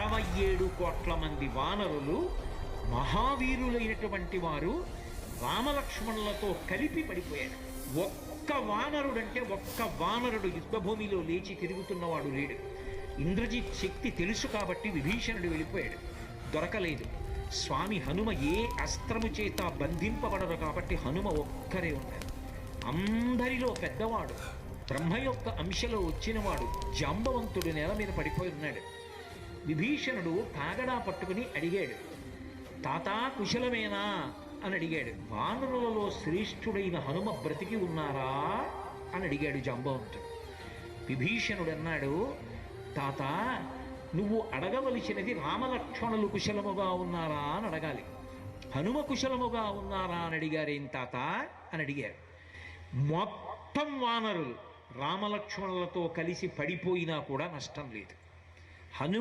67 కోట్ల మంది వానరులు మహావీరులైనటువంటి వారు రామలక్ష్మణులతో కలిపి పడిపోయాడు. ఒక్క వానరుడు యుద్ధభూమిలో లేచి తిరుగుతున్నవాడు లేడు. ఇంద్రజిత్ శక్తి తెలుసు కాబట్టి విభీషణుడు వెళ్ళిపోయాడు, దొరకలేదు. స్వామి హనుమ ఏ అస్త్రము చేత బంధింపబడరు కాబట్టి హనుమ ఒక్కరే ఉన్నారు. అందరిలో పెద్దవాడు, బ్రహ్మ యొక్క అంశలో వచ్చినవాడు జాంబవంతుడు నేల మీద పడిపోయి ఉన్నాడు. విభీషణుడు కాగడా పట్టుకుని అడిగాడు, తాతా కుశలమేనా అని అడిగాడు. వానరులలో శ్రేష్ఠుడైన హనుమ బ్రతికి ఉన్నారా అని అడిగాడు జాంబవంతుడు. విభీషణుడు అన్నాడు, తాత, నువ్వు అడగవలసినది రామలక్ష్మణులు కుశలముగా ఉన్నారా అని అడగాలి. హనుమ కుశలముగా ఉన్నారా అని అడిగారేం తాత అని అడిగారు. మొత్తం వానరులు రామలక్ష్మణులతో కలిసి పడిపోయినా కూడా నష్టం లేదు. హనుమ